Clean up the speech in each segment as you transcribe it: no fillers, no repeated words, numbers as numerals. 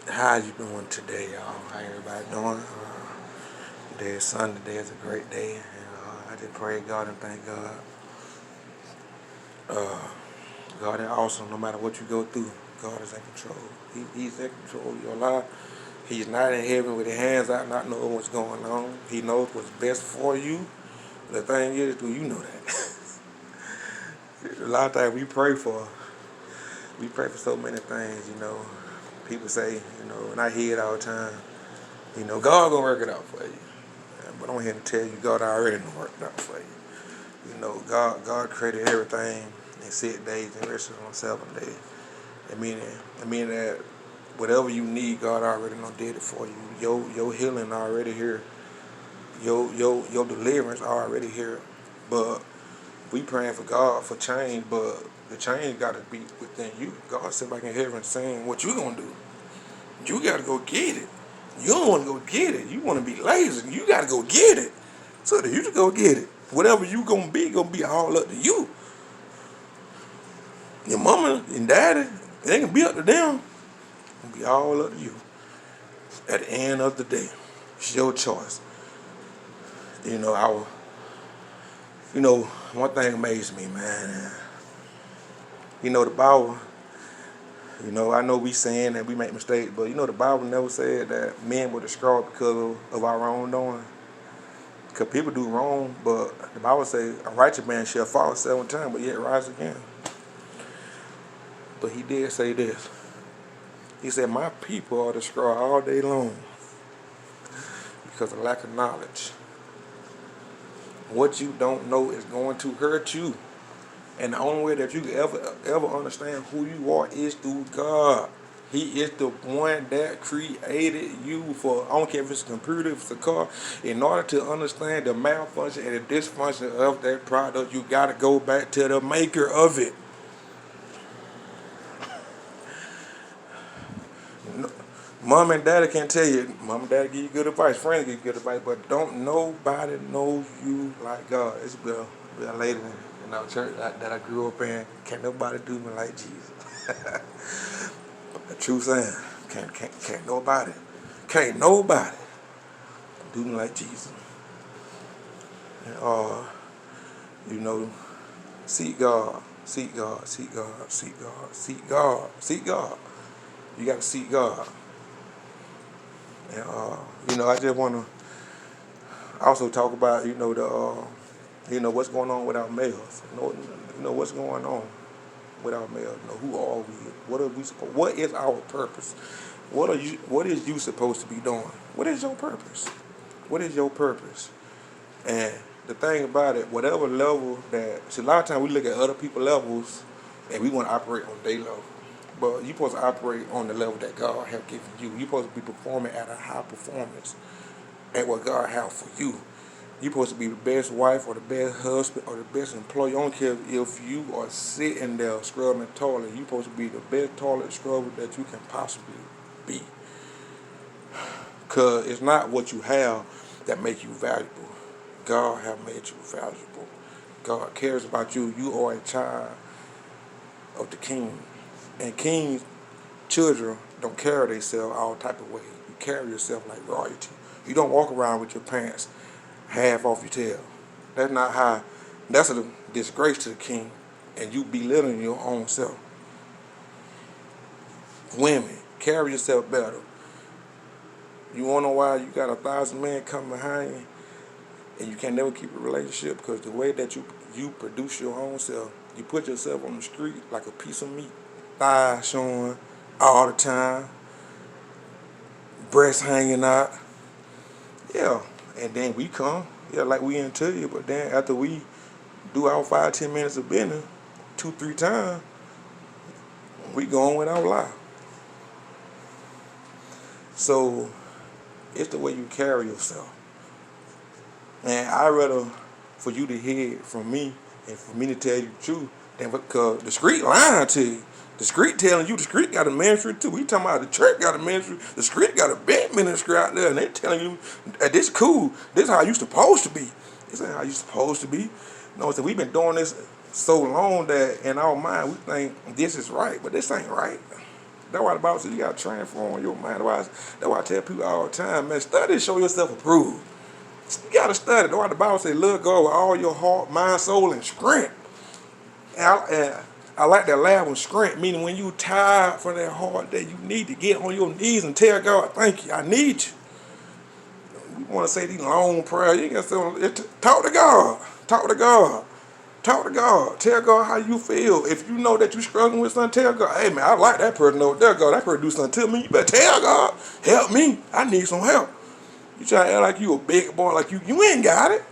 How you doing today, y'all? How everybody doing? Today is Sunday. Today is a great day, and I just pray God and thank God. Uh, God is awesome. No matter what you go through, God is in control. He's in control of your life. He's not in heaven with his hands out, not knowing what's going on. He knows what's best for you. The thing is, do you know that? A lot of times we pray for so many things. People say, and I hear it all the time. God gonna work it out for you. But I'm here to tell you, God already worked it out for you. God created everything in 6 days and rested on 7 days. I mean that whatever you need, God already did it for you. Your healing already here. Your deliverance already here. But we praying for God for change, but the change got to be within you. God said back in heaven saying, what you gonna do? You got to go get it. You don't want to go get it. You want to be lazy. You got to go get it. So that you just go get it. Whatever you gonna be all up to you. Your mama and daddy, it ain't gonna be up to them. It's gonna be all up to you. At the end of the day, it's your choice. One thing amazed me, man. The Bible. I know we saying that we make mistakes, but the Bible never said that men were destroyed because of our own doing. Because people do wrong, but the Bible says a righteous man shall fall 7 times, but yet rise again. But he did say this. He said, my people are destroyed all day long because of lack of knowledge. What you don't know is going to hurt you. And the only way that you can ever understand who you are is through God. He is the one that created you for, I don't care if it's a computer, if it's a car. In order to understand the malfunction and the dysfunction of that product, you got to go back to the maker of it. Mom and daddy can tell you, mom and daddy give you good advice, friends give you good advice, but don't nobody know you like God. It's been a lady in our church that I grew up in. Can't nobody do me like Jesus. The true saying, can't nobody do me like Jesus. And seek God, seek God, seek God, seek God, seek God, seek God. You got to seek God. And I just want to also talk about what's going on with our males. What's going on with our males. Who are we? What are we? What is our purpose? What is you supposed to be doing? What is your purpose? What is your purpose? And the thing about it, whatever level a lot of times we look at other people's levels and we want to operate on their level. But you're supposed to operate on the level that God has given you. You're supposed to be performing at a high performance at what God has for you. You're supposed to be the best wife or the best husband or the best employee. I don't care if you are sitting there scrubbing the toilet. You're supposed to be the best toilet scrubber that you can possibly be. Because it's not what you have that makes you valuable. God has made you valuable. God cares about you. You are a child of the King. And kings' children don't carry themselves all type of ways. You carry yourself like royalty. You don't walk around with your pants half off your tail. That's a disgrace to the king. And you belittling your own self. Women, carry yourself better. You wanna know why you got 1,000 men coming behind you and you can never keep a relationship? Because the way that you produce your own self, you put yourself on the street like a piece of meat. Thighs showing all the time, breasts hanging out. Yeah, and then we come, like we into you, but then after we do our 5-10 minutes of business 2-3 times, we go on with our life. So it's the way you carry yourself. And I'd rather for you to hear it from me and for me to tell you the truth than because the street lying to you. The street telling you the street got a ministry too. We talking about the church got a ministry. The street got a big ministry out there, and they telling you that this cool. This is how you supposed to be. This ain't how you supposed to be. So we've been doing this so long that in our mind we think this is right, but this ain't right. That's why the Bible says you got to transform your mind. That's why I tell people all the time, man, study to show yourself approved. You got to study. That's why the Bible says, love God with all your heart, mind, soul, and strength. And I like that last one, strength, meaning when you tired for that hard day, you need to get on your knees and tell God, thank you, I need you. You want to say these long prayers, you ain't got to say, talk to God. Talk to God. Talk to God. Tell God how you feel. If you know that you're struggling with something, tell God, hey man, I like that person over there, God. That person do something to me. You better tell God, help me. I need some help. You try to act like you a big boy, like you ain't got it.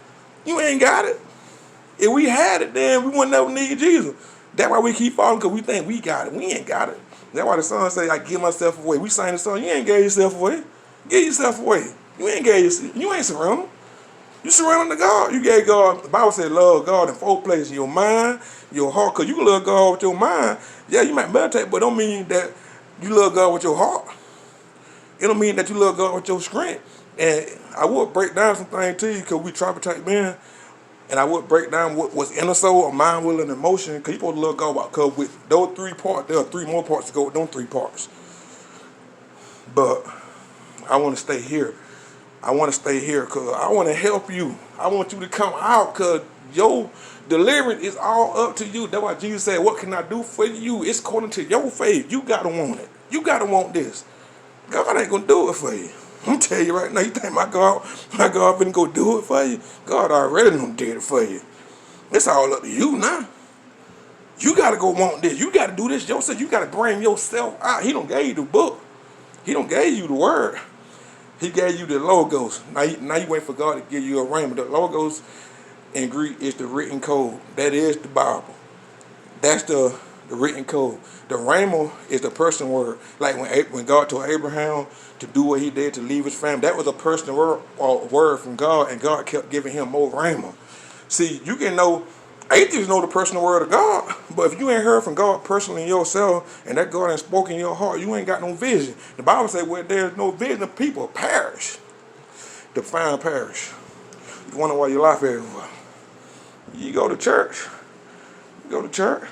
You ain't got it. If we had it, then we wouldn't never need Jesus. That's why we keep falling, because we think we got it. We ain't got it. That's why the song say, I give myself away. We sang the song, you ain't gave yourself away. Give yourself away. You ain't gave yourself, you ain't surrendered. You surrender to God. You gave God, the Bible said love God in 4 places. Your mind, your heart, because you can love God with your mind. Yeah, you might meditate, but don't mean that you love God with your heart. It don't mean that you love God with your strength. And I would break down some things to you, because we tripartite men. And I would break down what was inner soul, or mind, will, and emotion. Because you supposed to love God, because with those 3 parts, there are 3 more parts to go with those 3 parts. But I want to stay here. I want to stay here because I want to help you. I want you to come out, because your deliverance is all up to you. That's why Jesus said, what can I do for you? It's according to your faith. You got to want it. You got to want this. God ain't going to do it for you. I'm telling you right now, you think my God finna go do it for you? God already done did it for you. It's all up to you now. You got to go want this. You got to do this yourself. You got to bring yourself out. He done gave you the book. He done gave you the word. He gave you the logos. Now you wait for God to give you a rhema. The logos in Greek is the written code. That is the Bible. That's the written code. The rhema is the personal word. Like when God told Abraham to do what he did, to leave his family, that was a personal word from God, and God kept giving him more rhema. See, you can know, atheists know the personal word of God, but if you ain't heard from God personally in yourself, and that God ain't spoken in your heart, you ain't got no vision. The Bible says where there's no vision, people perish. Define perish. You wonder why your life is over. You go to church. You go to church.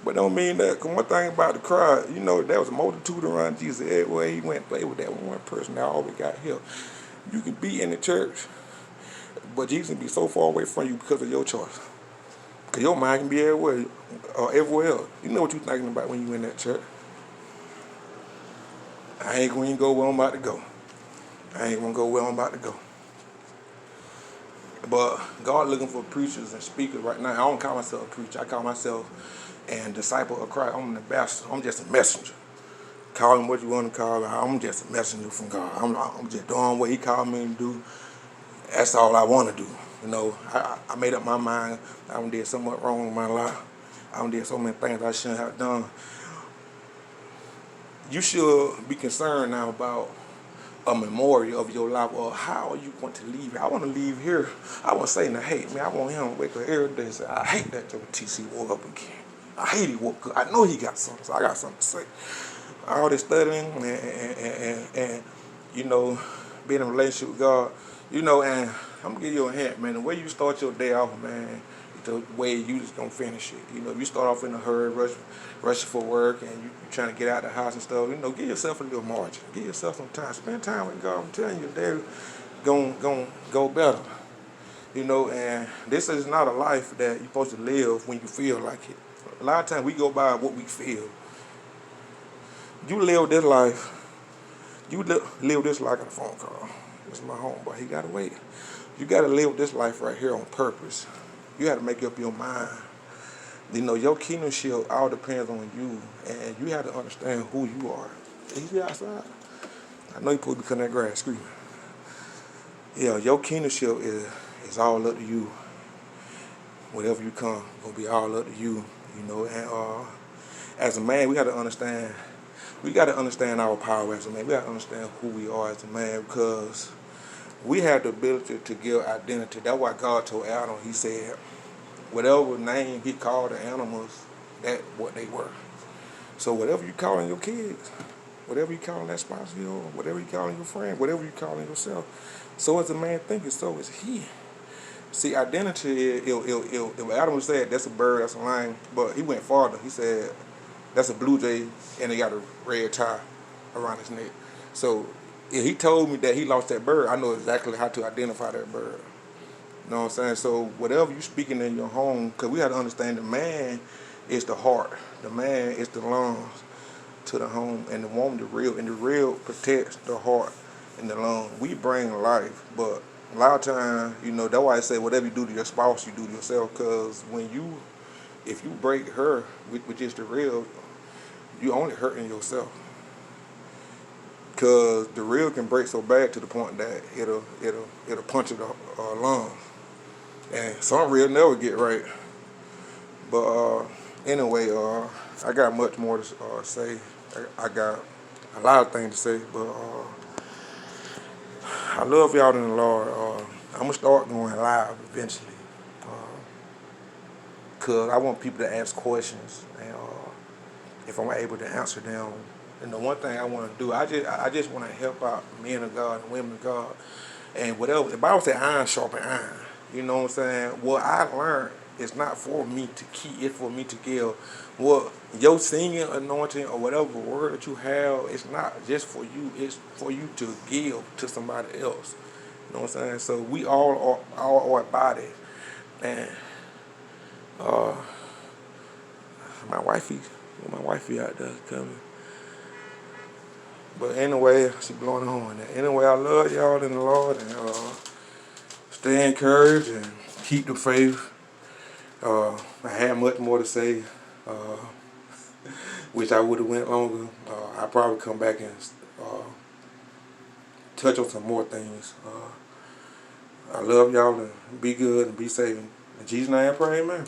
But don't mean that, because one thing about the crowd, you know, there was a multitude around Jesus everywhere he went, but it was that one person that always got help. You can be in the church, but Jesus can be so far away from you because of your choice. Because your mind can be everywhere or everywhere else. You know what you're thinking about when you in that church. I ain't going to go where I'm about to go. I ain't going to go where I'm about to go. But God looking for preachers and speakers right now. I don't call myself a preacher. I call myself a disciple of Christ. I'm an ambassador. I'm just a messenger. Call him what you want to call him. I'm just a messenger from God. I'm just doing what he called me to do. That's all I want to do. You know, I made up my mind. I done did so much wrong in my life. I done did so many things I shouldn't have done. You should be concerned now about a memorial of your life, or how are you going to leave here? I want to leave here. I want to say, now, hey, man, I want him to wake up every day and say, I hate that TC woke up again. I hate he woke up. I know he got something, so I got something to say. All this studying and you know, being in a relationship with God, you know, and I'm going to give you a hint, man. The way you start your day off, man, the way you just don't finish it. You know, if you start off in a hurry, rushing for work, and you trying to get out of the house and stuff, you know, give yourself a little margin. Give yourself some time. Spend time with God. I'm telling you, they're going to go better. You know, and this is not a life that you're supposed to live when you feel like it. A lot of times we go by what we feel. You live this life. You live this like a phone call. This is my homeboy. He got to wait. You got to live this life right here on purpose. You got to make up your mind. You know, your kingdomship all depends on you, and you have to understand who you are. He be outside. I know you supposed to be cutting that grass, screaming. Yeah, your kingdomship is all up to you. Whatever you come, gonna be all up to you. You know, and as a man, we got to understand. We got to understand our power as a man. We got to understand who we are as a man, because we have the ability to give identity. That's why God told Adam, he said, whatever name he called the animals, that's what they were. So whatever you calling your kids, whatever you calling that spouse, you know, whatever you calling your friend, whatever you calling yourself, so as a man thinking, so is he. See, identity, Adam said that's a bird, that's a lion, but he went farther. He said, That's a blue jay, and they got a red tie around his neck. So if he told me that he lost that bird, I know exactly how to identify that bird. You know what I'm saying? So whatever you speaking in your home, because we have to understand the man is the heart, the man is the lungs to the home, and the woman the real protects the heart and the lung. We bring life, but a lot of times, that's why I say whatever you do to your spouse, you do to yourself. Because if you break her, which is the real, you only hurting yourself. Because the real can break so bad to the point that it'll puncture the lung, and some real never get right. But anyway, I got much more to say. I got a lot of things to say, but I love y'all in the Lord. I'm gonna start going live eventually, cause I want people to ask questions, and if I'm able to answer them. And the one thing I want to do, I just want to help out men of God and women of God, and whatever. The Bible says iron sharpen iron. You know what I'm saying? What I learned is not for me to keep, it's for me to give. What your singing anointing or whatever word that you have, it's not just for you, it's for you to give to somebody else. You know what I'm saying? So we all are body. And my wifey out there coming. But anyway, she blowing the horn. Anyway, I love y'all in the Lord, and stay encouraged and keep the faith. I had much more to say. Wish I would have went longer. I'll probably come back and touch on some more things. I love y'all, and be good and be safe. In Jesus' name I pray, amen.